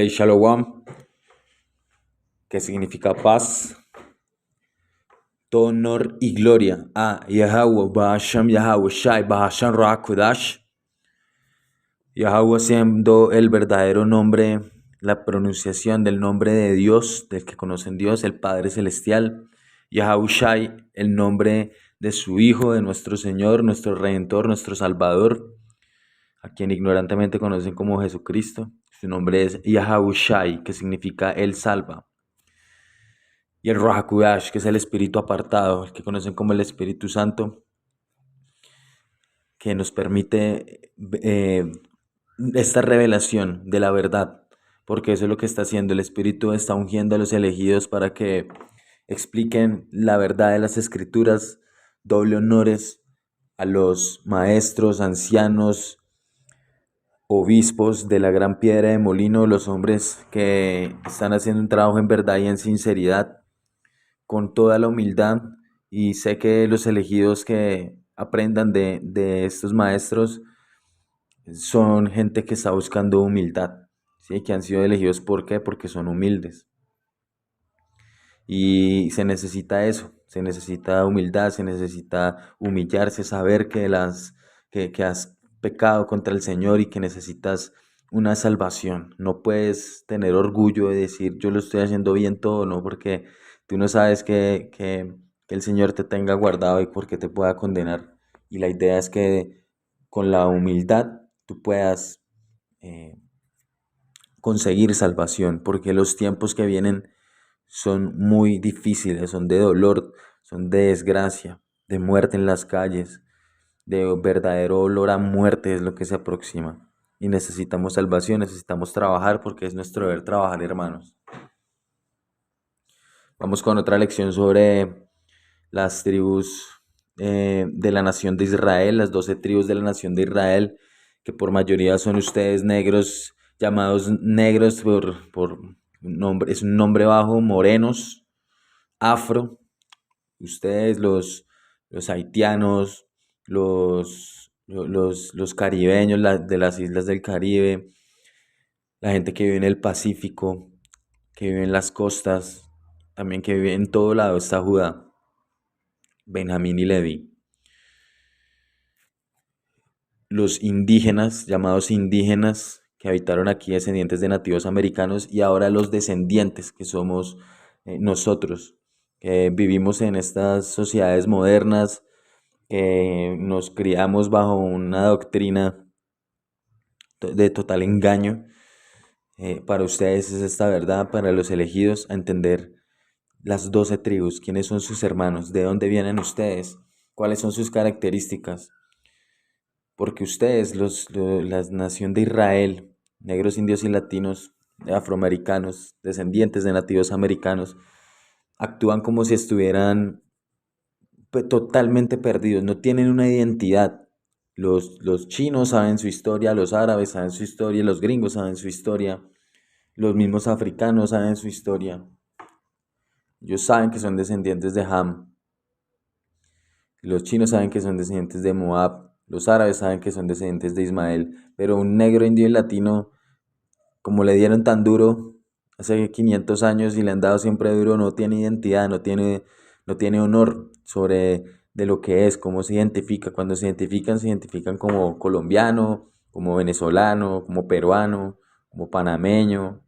Shalom, que significa paz, todo honor y gloria a Yahweh, Bahasham Yahweh Shai, Bahasham Ruach Kodash. Yahweh siendo el verdadero nombre, la pronunciación del nombre de Dios, del que conocen Dios, el Padre Celestial. Yahweh Shai, el nombre de su Hijo, de nuestro Señor, nuestro Redentor, nuestro Salvador, a quien ignorantemente conocen como Jesucristo. Su nombre es Yahweh Shai, que significa Él salva. Y el Ruach HaKodesh, que es el Espíritu apartado, el que conocen como el Espíritu Santo, que nos permite esta revelación de la verdad, porque eso es lo que está haciendo. El Espíritu está ungiendo a los elegidos para que expliquen la verdad de las Escrituras, doble honores a los maestros, ancianos, obispos de la gran piedra de molino, los hombres que están haciendo un trabajo en verdad y en sinceridad, con toda la humildad, y sé que los elegidos que aprendan de estos maestros son gente que está buscando humildad, ¿sí? Que han sido elegidos, ¿por qué? Porque son humildes. Y se necesita eso, se necesita humildad, se necesita humillarse, saber que has pecado contra el Señor y que necesitas una salvación. No puedes tener orgullo de decir yo lo estoy haciendo bien todo, ¿no? Porque tú no sabes que el Señor te tenga guardado y porque te pueda condenar. Y la idea es que con la humildad tú puedas eh, conseguir salvación, porque los tiempos que vienen son muy difíciles, son de dolor, son de desgracia, de muerte en las calles, de verdadero olor a muerte es lo que se aproxima. Y necesitamos salvación, necesitamos trabajar porque es nuestro deber trabajar, hermanos. Vamos con otra lección sobre las tribus de la nación de Israel, las 12 tribus de la nación de Israel, que por mayoría son ustedes negros, llamados negros por un nombre, es un nombre bajo, morenos, afro, ustedes los haitianos, los caribeños de las islas del Caribe, la gente que vive en el Pacífico, que vive en las costas, también que vive en todo lado está Judá, Benjamín y Leví. Los indígenas, llamados indígenas, que habitaron aquí, descendientes de nativos americanos, y ahora los descendientes, que somos nosotros, que vivimos en estas sociedades modernas, que nos criamos bajo una doctrina de total engaño. Para ustedes es esta verdad, para los elegidos, a entender las 12 tribus, quiénes son sus hermanos, de dónde vienen ustedes, cuáles son sus características, porque ustedes, la nación de Israel, negros, indios y latinos, afroamericanos, descendientes de nativos americanos, actúan como si estuvieran totalmente perdidos, no tienen una identidad. Los chinos saben su historia, los árabes saben su historia, los gringos saben su historia, los mismos africanos saben su historia. Ellos saben que son descendientes de Ham, los chinos saben que son descendientes de Moab, los árabes saben que son descendientes de Ismael, pero un negro, indio y latino, como le dieron tan duro hace 500 años y le han dado siempre duro, no tiene identidad, no tiene honor sobre de lo que es, cómo se identifica. Cuando se identifican como colombiano, como venezolano, como peruano, como panameño.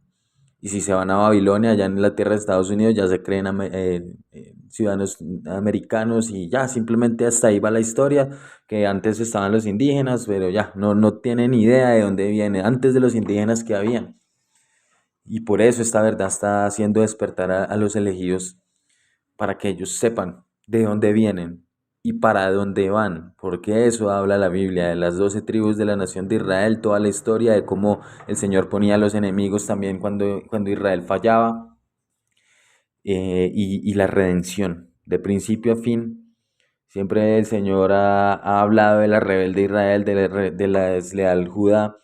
Y si se van a Babilonia, allá en la tierra de Estados Unidos, ya se creen ciudadanos americanos y ya, simplemente hasta ahí va la historia, que antes estaban los indígenas, pero ya, no tienen idea de dónde viene, antes de los indígenas que habían. Y por eso esta verdad está haciendo despertar a los elegidos para que ellos sepan de dónde vienen y para dónde van, porque eso habla la Biblia, de las 12 tribus de la nación de Israel, toda la historia de cómo el Señor ponía a los enemigos también cuando Israel fallaba, y la redención, de principio a fin. Siempre el Señor ha hablado de la rebelde Israel, de la desleal Judá,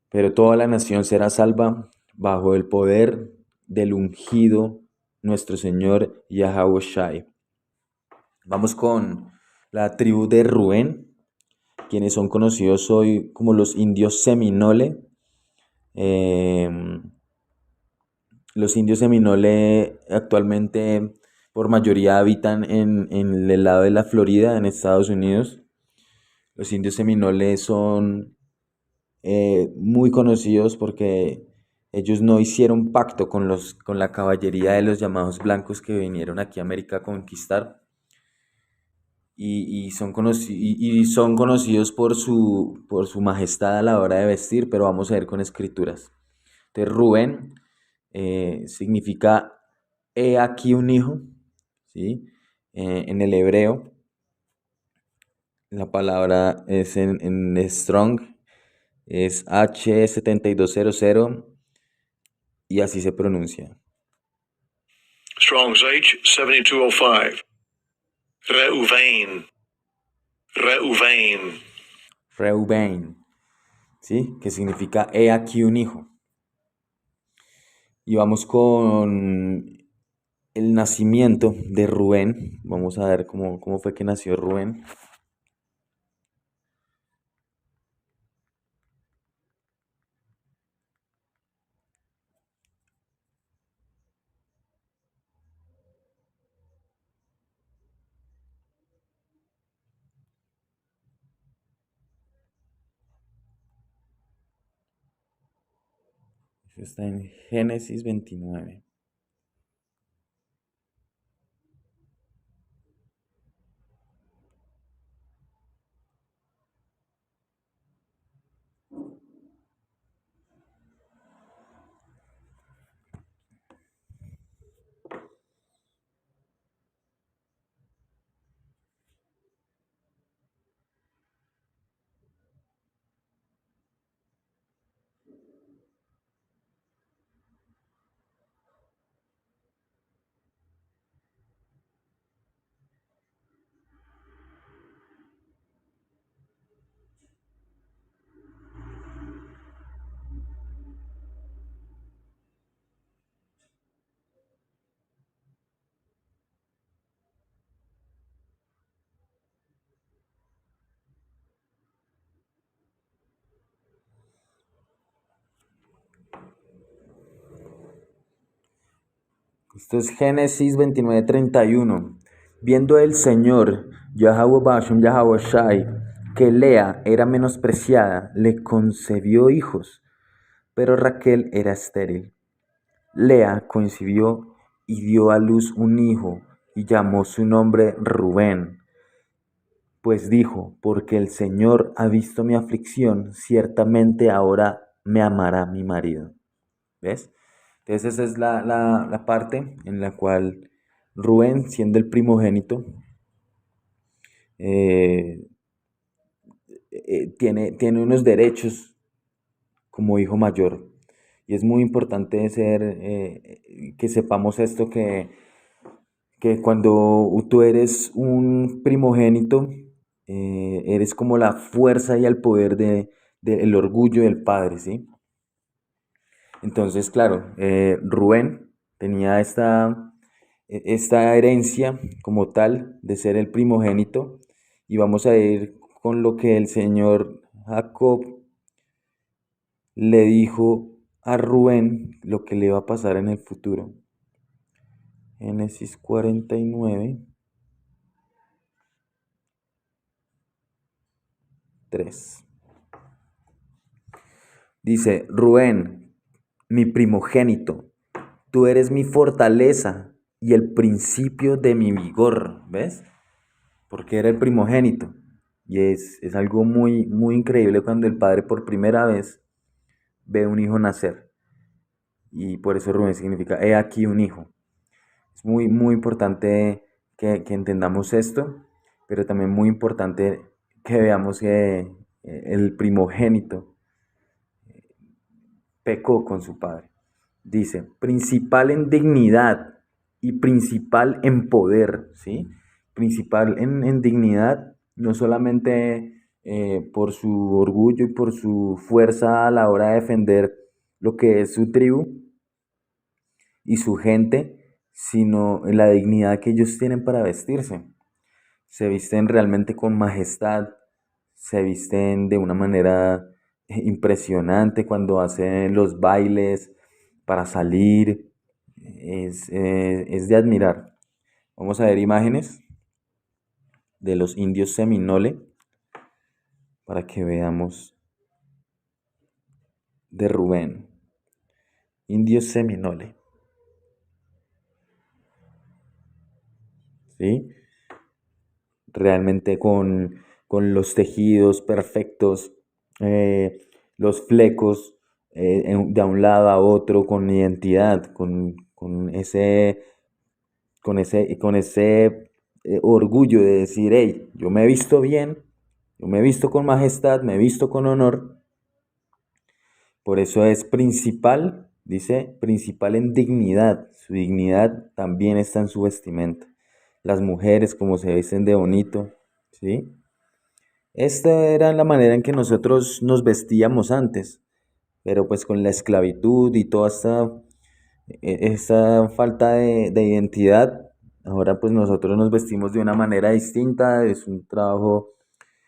pero toda la nación será salva bajo el poder del ungido nuestro Señor Yahweh Shai. Vamos con la tribu de Rubén, quienes son conocidos hoy como los indios Seminole. Em, los indios Seminole actualmente por mayoría habitan en el lado de la Florida, en Estados Unidos. Los indios Seminole son muy conocidos porque ellos no hicieron pacto con la caballería de los llamados blancos que vinieron aquí a América a conquistar y son conocidos por su majestad a la hora de vestir, pero vamos a ver con escrituras. Entonces Rubén significa he aquí un hijo, ¿sí? En el hebreo la palabra es en Strong, es H7200 y así se pronuncia. Strong's H7205. Reuven. Reuven. Reuben, ¿sí? Que significa he aquí un hijo. Y vamos con el nacimiento de Rubén. Vamos a ver cómo fue que nació Rubén. Eso está en Génesis 29. Esto es Génesis 29:31. Viendo el Señor, Yahweh Basham Yahweh Shai, que Lea era menospreciada, le concebió hijos, pero Raquel era estéril. Lea concibió y dio a luz un hijo, y llamó su nombre Rubén, pues dijo, porque el Señor ha visto mi aflicción, ciertamente ahora me amará mi marido. ¿Ves? Entonces esa es la parte en la cual Rubén, siendo el primogénito, eh, tiene unos derechos como hijo mayor. Y es muy importante que sepamos esto, que cuando tú eres un primogénito, eres como la fuerza y el poder del orgullo del padre, ¿sí? Entonces, claro, Rubén tenía esta herencia como tal de ser el primogénito y vamos a ir con lo que el señor Jacob le dijo a Rubén lo que le iba a pasar en el futuro. Génesis 49, 3. Dice, Rubén, mi primogénito, tú eres mi fortaleza y el principio de mi vigor, ¿ves? Porque era el primogénito. Y es algo muy, muy increíble cuando el padre por primera vez ve un hijo nacer. Y por eso Rubén significa, he aquí un hijo. Es muy, muy importante que entendamos esto, pero también muy importante que veamos que el primogénito pecó con su padre. Dice, principal en dignidad y principal en poder, ¿sí? Principal en dignidad, no solamente por su orgullo y por su fuerza a la hora de defender lo que es su tribu y su gente, sino en la dignidad que ellos tienen para vestirse. Se visten realmente con majestad, se visten de una manera impresionante cuando hacen los bailes para salir. Es de admirar. Vamos a ver imágenes de los indios Seminole para que veamos de Rubén. Indios Seminole. ¿Sí? Realmente con los tejidos perfectos, los flecos de un lado a otro, con identidad, con ese orgullo de decir, hey, yo me he visto bien, yo me he visto con majestad, me he visto con honor. Por eso es principal, dice, principal en dignidad. Su dignidad también está en su vestimenta. Las mujeres, como se visten de bonito, ¿sí? Esta era la manera en que nosotros nos vestíamos antes, pero pues con la esclavitud y toda esta falta de identidad, ahora pues nosotros nos vestimos de una manera distinta, es un trabajo,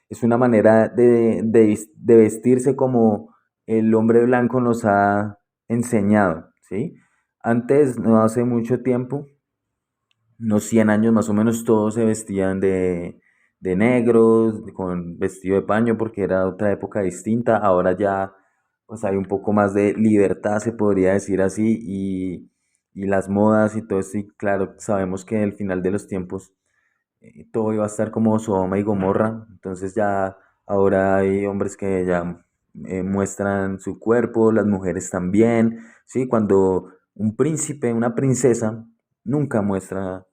es una manera de vestirse como el hombre blanco nos ha enseñado, ¿sí? Antes, no hace mucho tiempo, unos 100 años más o menos, todos se vestían de negros, con vestido de paño, porque era otra época distinta. Ahora ya pues hay un poco más de libertad, se podría decir así, y las modas y todo esto, y claro, sabemos que al final de los tiempos todo iba a estar como Sodoma y Gomorra, entonces ya ahora hay hombres que ya muestran su cuerpo, las mujeres también, ¿sí? Cuando un príncipe, una princesa, nunca muestra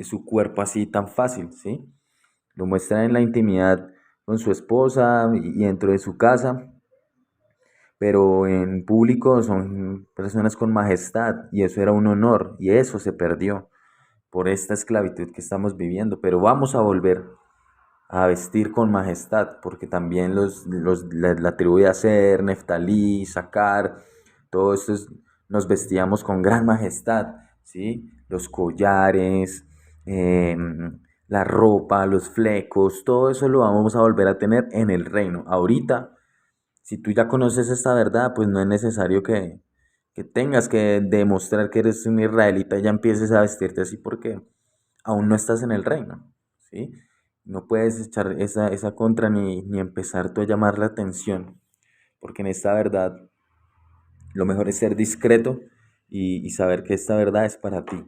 su cuerpo así tan fácil, ¿sí? Lo muestra en la intimidad con su esposa y dentro de su casa, pero en público son personas con majestad y eso era un honor y eso se perdió por esta esclavitud que estamos viviendo, pero vamos a volver a vestir con majestad, porque también la tribu de Aser, Neftalí, Sacar, todos estos nos vestíamos con gran majestad, ¿sí? Los collares, la ropa, los flecos, todo eso lo vamos a volver a tener en el reino. Ahorita, si tú ya conoces esta verdad, pues no es necesario que tengas que demostrar que eres un israelita y ya empieces a vestirte así porque aún no estás en el reino, ¿sí? No puedes echar esa contra ni empezar tú a llamar la atención, porque en esta verdad lo mejor es ser discreto y saber que esta verdad es para ti,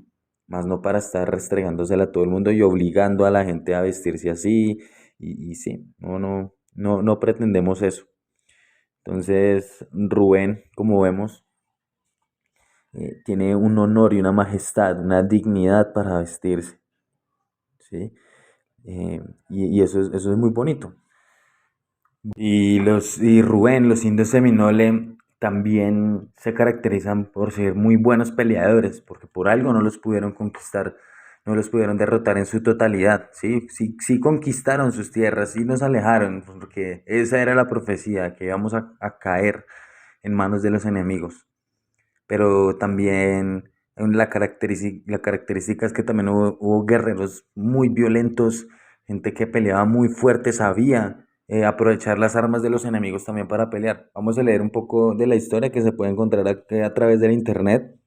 más no para estar restregándosela a todo el mundo y obligando a la gente a vestirse así, y sí, no pretendemos eso. Entonces, Rubén, como vemos, tiene un honor y una majestad, una dignidad para vestirse, ¿sí? Y eso es muy bonito. Y Rubén, los indios Seminole también se caracterizan por ser muy buenos peleadores, porque por algo no los pudieron conquistar, no los pudieron derrotar en su totalidad, ¿sí? Sí, sí conquistaron sus tierras, sí nos alejaron, porque esa era la profecía, que íbamos a caer en manos de los enemigos. Pero también la característica es que también hubo guerreros muy violentos, gente que peleaba muy fuerte, sabía aprovechar las armas de los enemigos también para pelear. Vamos a leer un poco de la historia que se puede encontrar a través del internet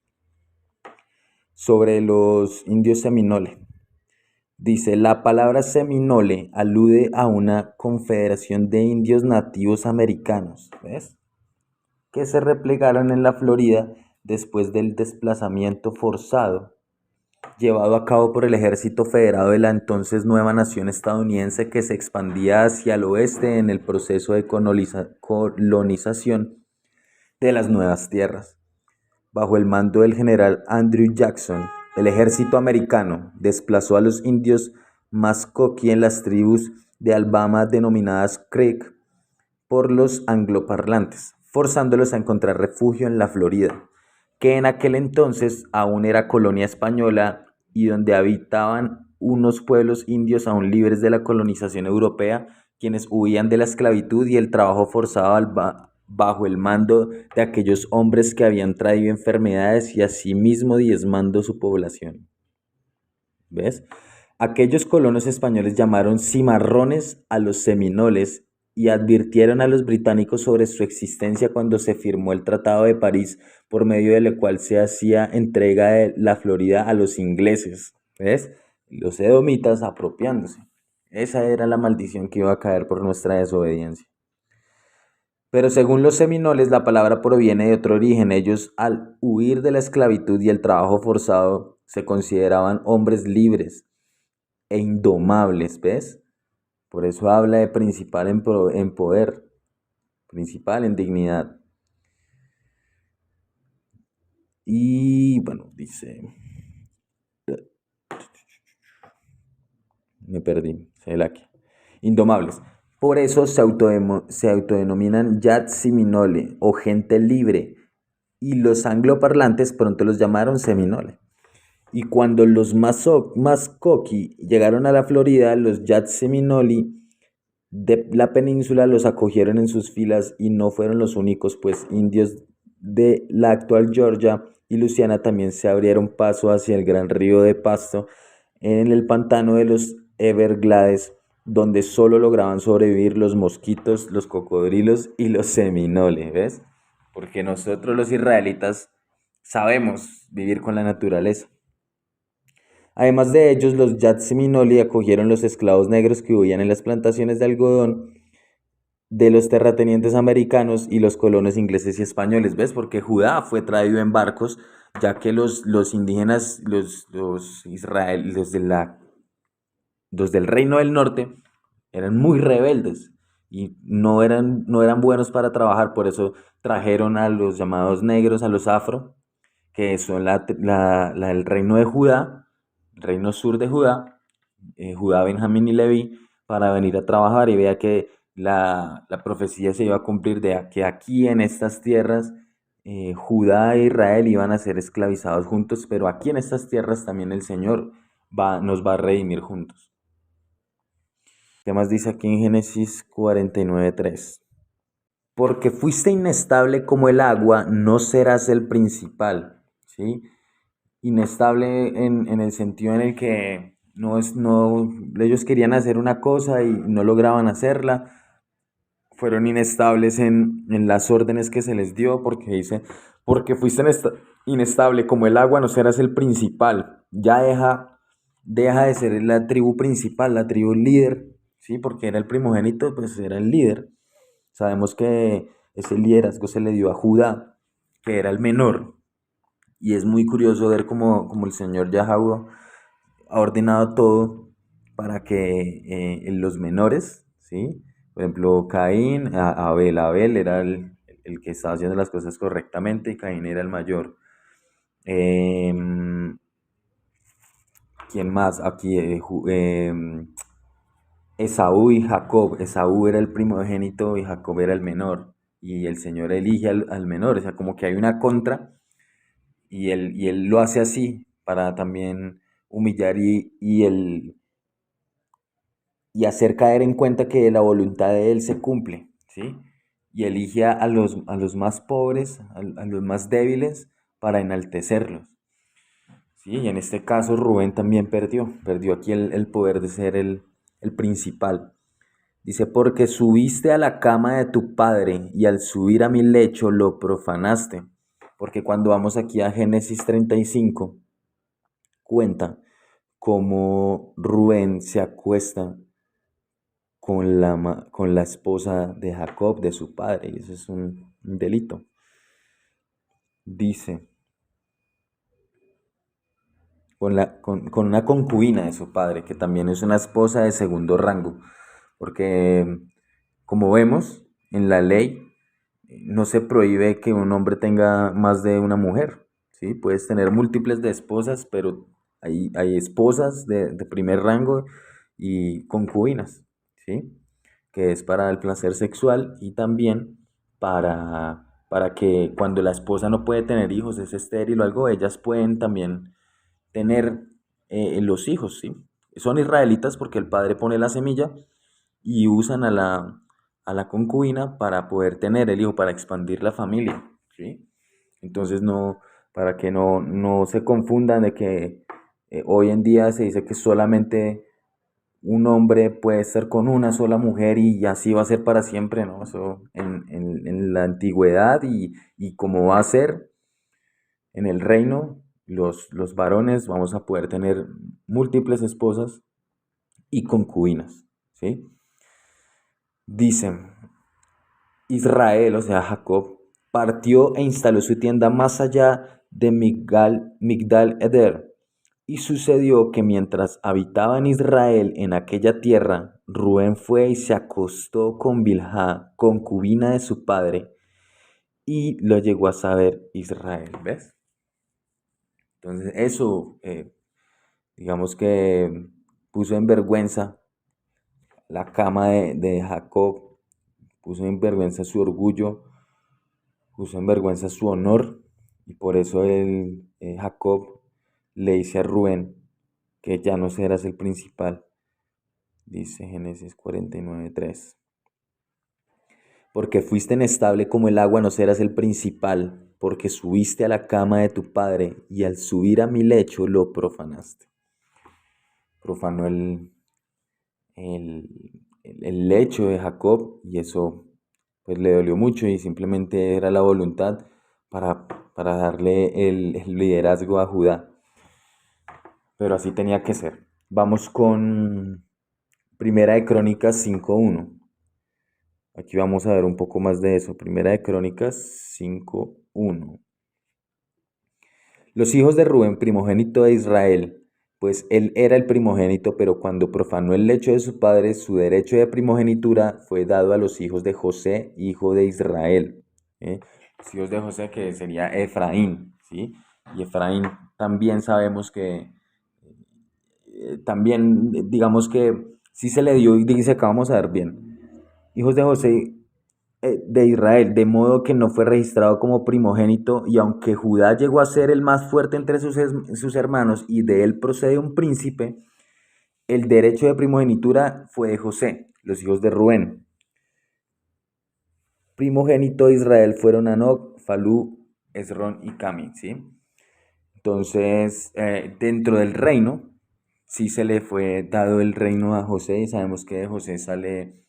sobre los indios Seminole. Dice, la palabra Seminole alude a una confederación de indios nativos americanos, ¿ves? Que se replegaron en la Florida después del desplazamiento forzado llevado a cabo por el ejército federado de la entonces nueva nación estadounidense que se expandía hacia el oeste en el proceso de colonización de las nuevas tierras. Bajo el mando del general Andrew Jackson, el ejército americano desplazó a los indios Mascoquí en las tribus de Alabama denominadas Creek por los angloparlantes, forzándolos a encontrar refugio en la Florida, que en aquel entonces aún era colonia española y donde habitaban unos pueblos indios aún libres de la colonización europea, quienes huían de la esclavitud y el trabajo forzado bajo el mando de aquellos hombres que habían traído enfermedades y asimismo diezmando su población. ¿Ves? Aquellos colonos españoles llamaron cimarrones a los seminoles y advirtieron a los británicos sobre su existencia cuando se firmó el Tratado de París, por medio del cual se hacía entrega de la Florida a los ingleses. ¿Ves? Los edomitas apropiándose. Esa era la maldición que iba a caer por nuestra desobediencia. Pero según los seminoles, la palabra proviene de otro origen. Ellos, al huir de la esclavitud y el trabajo forzado, se consideraban hombres libres e indomables, ¿ves? Por eso habla de principal en poder, principal en dignidad. Y bueno, dice, me perdí, se la aquí. Indomables. Por eso se autodenominan Yat Seminole o gente libre, y los angloparlantes pronto los llamaron Seminole. Y cuando los Maskoki llegaron a la Florida, los Yat Seminole de la península los acogieron en sus filas, y no fueron los únicos, pues indios de la actual Georgia y Luisiana también se abrieron paso hacia el gran río de Pasto en el pantano de los Everglades, donde solo lograban sobrevivir los mosquitos, los cocodrilos y los seminoles, ¿ves? Porque nosotros los israelitas sabemos vivir con la naturaleza. Además de ellos, los Yat-Seminole acogieron los esclavos negros que huían en las plantaciones de algodón de los terratenientes americanos y los colonos ingleses y españoles, ¿ves? Porque Judá fue traído en barcos, ya que los indígenas, los del Reino del Norte, eran muy rebeldes y no eran buenos para trabajar. Por eso trajeron a los llamados negros, a los afro, que son el reino de Judá, el reino sur de Judá, Judá, Benjamín y Leví, para venir a trabajar. Y vea que la profecía se iba a cumplir de que aquí en estas tierras Judá e Israel iban a ser esclavizados juntos, pero aquí en estas tierras también el Señor nos va a redimir juntos. ¿Qué más dice aquí en Génesis 49:3? Porque fuiste inestable como el agua, no serás el principal, ¿sí? Inestable en el sentido en el que ellos querían hacer una cosa y no lograban hacerla. Fueron inestables en las órdenes que se les dio, porque dice, porque fuiste inestable como el agua, no serás el principal. Ya deja de ser la tribu principal, la tribu líder, ¿sí? Porque era el primogénito, pues era el líder. Sabemos que ese liderazgo se le dio a Judá, que era el menor. Y es muy curioso ver cómo el Señor Yahweh ha ordenado todo para que los menores, ¿sí? Por ejemplo, Caín, Abel era el que estaba haciendo las cosas correctamente, y Caín era el mayor. Em, ¿Quién más? Aquí, Esaú y Jacob. Esaú era el primogénito y Jacob era el menor. Y el Señor elige al menor, o sea, como que hay una contra, y él lo hace así para también humillar y hacer caer en cuenta que la voluntad de él se cumple, ¿sí? Y elige a los más pobres, a los más débiles, para enaltecerlos, ¿sí? Y en este caso Rubén también perdió aquí el poder de ser el principal. Dice, porque subiste a la cama de tu padre y al subir a mi lecho lo profanaste. Porque cuando vamos aquí a Génesis 35, cuenta cómo Rubén se acuesta con la esposa de Jacob, de su padre, y eso es un delito. Dice, con una concubina de su padre, que también es una esposa de segundo rango, porque como vemos en la ley, no se prohíbe que un hombre tenga más de una mujer, ¿sí? Puedes tener múltiples de esposas, pero hay esposas de primer rango y concubinas, ¿sí? Que es para el placer sexual, y también para que cuando la esposa no puede tener hijos, es estéril o algo, ellas pueden también tener los hijos, ¿sí? Son israelitas porque el padre pone la semilla y usan a la concubina para poder tener el hijo, para expandir la familia, ¿sí? Entonces, no, para que no se confundan de que hoy en día se dice que solamente un hombre puede estar con una sola mujer y así va a ser para siempre, ¿no? Eso en la antigüedad y como va a ser en el reino, los varones vamos a poder tener múltiples esposas y concubinas, ¿sí? Dicen, Israel, o sea, Jacob, partió e instaló su tienda más allá de Migdal Eder. Y sucedió que mientras habitaba en Israel en aquella tierra, Rubén fue y se acostó con Bilhá, concubina de su padre, y lo llegó a saber Israel, ¿ves? Entonces eso, digamos que puso en vergüenza la cama de Jacob, puso en vergüenza su orgullo, puso en vergüenza su honor, y por eso Jacob le dice a Rubén que ya no serás el principal. Dice Génesis 49:3. Porque fuiste inestable como el agua, no serás el principal, porque subiste a la cama de tu padre y al subir a mi lecho lo profanaste. Profanó el, el lecho de Jacob y eso pues le dolió mucho y simplemente era la voluntad para darle el liderazgo a Judá. Pero así tenía que ser. Vamos con Primera de Crónicas 5:1. Aquí vamos a ver un poco más de eso. Primera de Crónicas 5:1. Los hijos de Rubén, primogénito de Israel, pues él era el primogénito, pero cuando profanó el lecho de su padre, su derecho de primogenitura fue dado a los hijos de José, hijo de Israel. ¿Eh? Los hijos de José, que sería Efraín, ¿sí? Y Efraín también sabemos que, también digamos que sí se le dio y dice que vamos a ver bien. Hijos de José, de Israel, de modo que no fue registrado como primogénito, y aunque Judá llegó a ser el más fuerte entre sus hermanos y de él procede un príncipe, el derecho de primogenitura fue de José, los hijos de Rubén. Primogénito de Israel fueron Anoc, Falú, Esrón y Cami, ¿sí? Entonces, dentro del reino, sí se le fue dado el reino a José, y sabemos que de José sale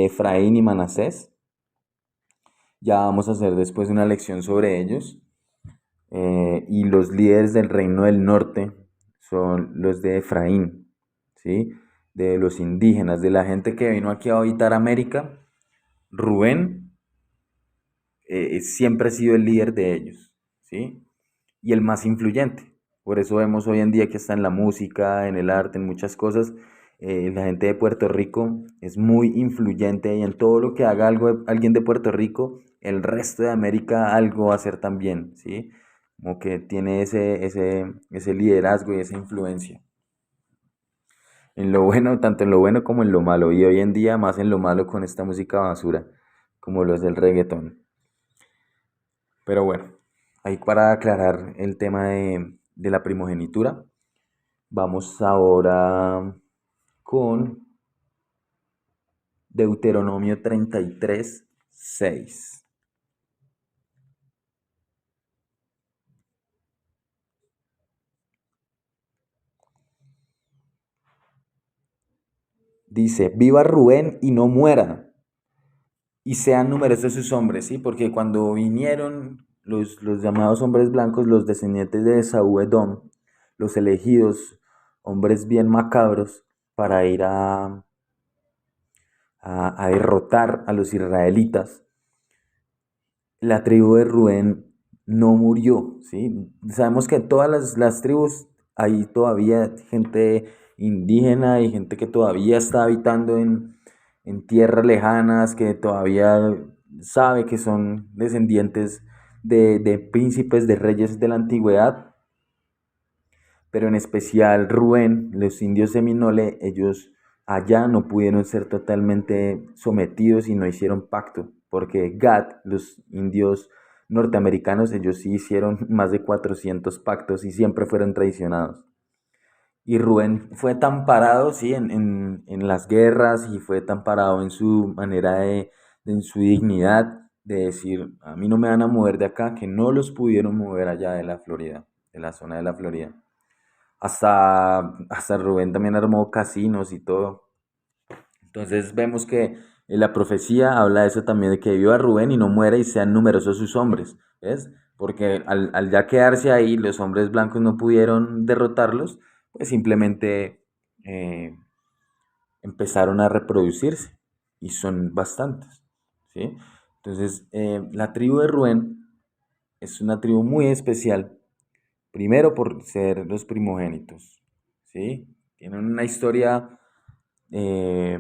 Efraín y Manasés. Ya vamos a hacer después una lección sobre ellos. Y los líderes del reino del norte son los de Efraín, ¿sí? De los indígenas, de la gente que vino aquí a habitar América. Rubén siempre ha sido el líder de ellos, ¿sí? Y el más influyente. Por eso vemos hoy en día que está en la música, en el arte, en muchas cosas. La gente de Puerto Rico es muy influyente y en todo lo que haga alguien de Puerto Rico, el resto de América algo va a hacer también, ¿sí? Como que tiene ese liderazgo y esa influencia. En lo bueno, tanto en lo bueno como en lo malo. Y hoy en día más en lo malo con esta música basura, como lo es el reggaetón. Pero bueno, ahí para aclarar el tema de la primogenitura, vamos ahora con Deuteronomio 33:6. Dice, viva Rubén y no muera, y sean numerosos sus hombres, ¿sí? Porque cuando vinieron los llamados hombres blancos, los descendientes de Esaú Edom, los elegidos, hombres bien macabros, para ir a derrotar a los israelitas, la tribu de Rubén no murió, ¿sí? Sabemos que en todas las tribus hay todavía gente indígena y gente que todavía está habitando en tierras lejanas, que todavía sabe que son descendientes de príncipes, de reyes de la antigüedad, pero en especial Rubén, los indios seminole, ellos allá no pudieron ser totalmente sometidos y no hicieron pacto, porque Gad, los indios norteamericanos, ellos sí hicieron más de 400 pactos y siempre fueron traicionados. Y Rubén fue tan parado, sí, en las guerras, y fue tan parado en su manera en su dignidad, de decir, a mí no me van a mover de acá, que no los pudieron mover allá de la Florida, de la zona de la Florida. hasta Rubén también armó casinos y todo. Entonces vemos que la profecía habla de eso también, de que viva Rubén y no muera y sean numerosos sus hombres, ¿ves? Porque al ya quedarse ahí, los hombres blancos no pudieron derrotarlos, pues simplemente eh, empezaron a reproducirse y son bastantes, ¿sí? Entonces, la tribu de Rubén es una tribu muy especial, primero por ser los primogénitos, ¿sí? Tienen una historia eh,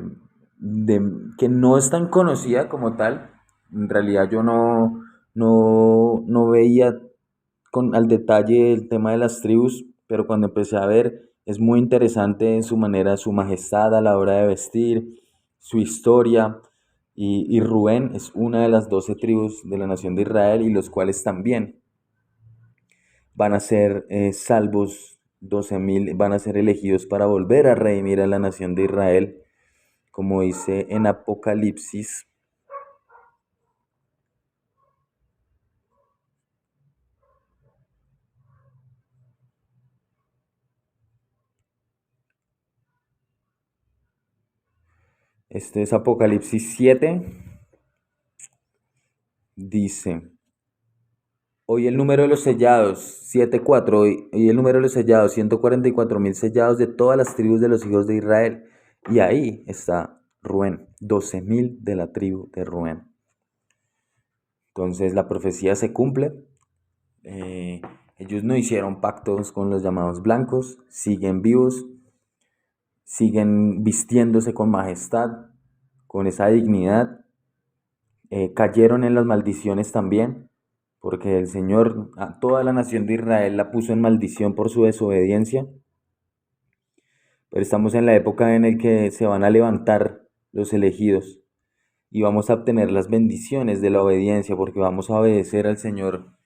que no es tan conocida como tal. En realidad yo no veía al detalle el tema de las tribus, pero cuando empecé a ver es muy interesante en su manera, su majestad a la hora de vestir, su historia. Y Rubén es una de las 12 tribus de la nación de Israel y los cuales también van a ser salvos, 12.000 van a ser elegidos para volver a redimir a la nación de Israel, como dice en Apocalipsis. Este es Apocalipsis 7, dice, hoy el número de los sellados, 7:4, hoy el número de los sellados, 144.000 sellados de todas las tribus de los hijos de Israel. Y ahí está Rubén, 12.000 de la tribu de Rubén. Entonces la profecía se cumple. Eh, Ellos no hicieron pactos con los llamados blancos, siguen vivos, siguen vistiéndose con majestad, con esa dignidad. Cayeron en las maldiciones también, porque el Señor a toda la nación de Israel la puso en maldición por su desobediencia. Pero estamos en la época en la que se van a levantar los elegidos y vamos a obtener las bendiciones de la obediencia, porque vamos a obedecer al Señor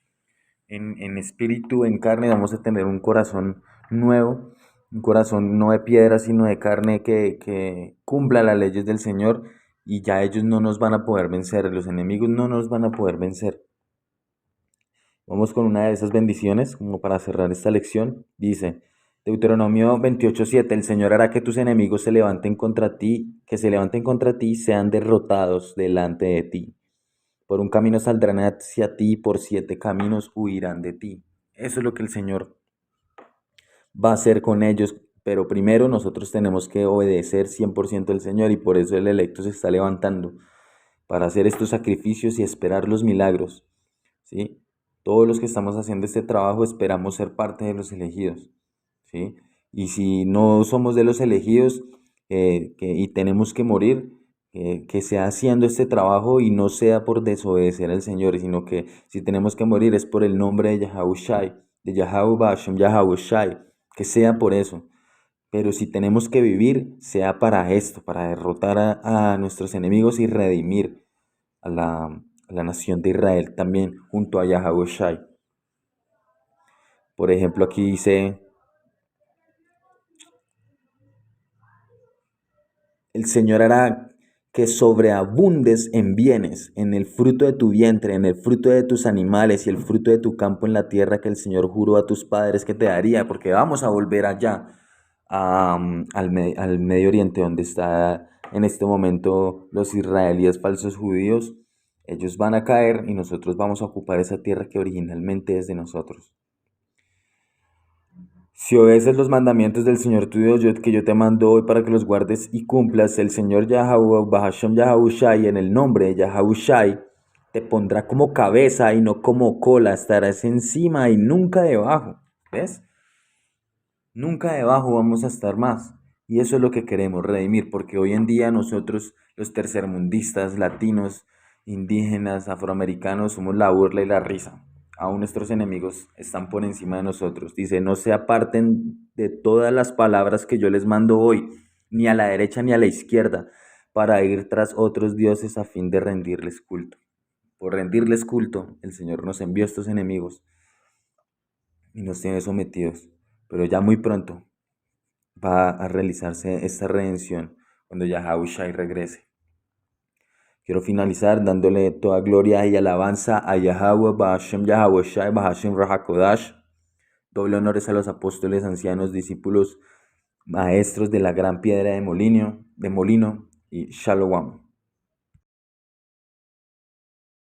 en espíritu, en carne, vamos a tener un corazón nuevo, un corazón no de piedra, sino de carne que cumpla las leyes del Señor, y ya ellos no nos van a poder vencer, los enemigos no nos van a poder vencer. Vamos con una de esas bendiciones, como para cerrar esta lección. Dice, Deuteronomio 28:7, el Señor hará que tus enemigos se levanten contra ti, que se levanten contra ti, sean derrotados delante de ti. Por un camino saldrán hacia ti, por 7 caminos huirán de ti. Eso es lo que el Señor va a hacer con ellos, pero primero nosotros tenemos que obedecer 100% al Señor, y por eso el electo se está levantando para hacer estos sacrificios y esperar los milagros, ¿sí? Todos los que estamos haciendo este trabajo esperamos ser parte de los elegidos, ¿sí? Y si no somos de los elegidos y tenemos que morir, que sea haciendo este trabajo y no sea por desobedecer al Señor, sino que si tenemos que morir es por el nombre de Yahawashi, de Yahweh Bashem, Yahawashi, que sea por eso. Pero si tenemos que vivir, sea para esto, para derrotar a nuestros enemigos y redimir a la nación de Israel también junto a Yahawashi. Por ejemplo, aquí dice, el Señor hará que sobreabundes en bienes, en el fruto de tu vientre, en el fruto de tus animales y el fruto de tu campo en la tierra que el Señor juró a tus padres que te daría, porque vamos a volver allá al Medio Oriente, donde está en este momento los israelíes falsos judíos. Ellos van a caer y nosotros vamos a ocupar esa tierra que originalmente es de nosotros. Si obedeces los mandamientos del Señor tu Dios, que yo te mando hoy para que los guardes y cumplas, el Señor Yahweh, Bahashem Yahawashi, en el nombre de Yahawashi, te pondrá como cabeza y no como cola, estarás encima y nunca debajo. ¿Ves? Nunca debajo vamos a estar más. Y eso es lo que queremos redimir, porque hoy en día nosotros, los tercermundistas, latinos, indígenas, afroamericanos, somos la burla y la risa. Aún nuestros enemigos están por encima de nosotros. Dice, no se aparten de todas las palabras que yo les mando hoy, ni a la derecha ni a la izquierda, para ir tras otros dioses a fin de rendirles culto. Por rendirles culto, el Señor nos envió a estos enemigos y nos tiene sometidos. Pero ya muy pronto va a realizarse esta redención cuando Yahawashi regrese. Quiero finalizar dándole toda gloria y alabanza a Yahweh, Bahashem Yahawashi, Bahashem Rahakodash, Doble honores a los apóstoles, ancianos, discípulos, maestros de la gran piedra de molino y Shalom.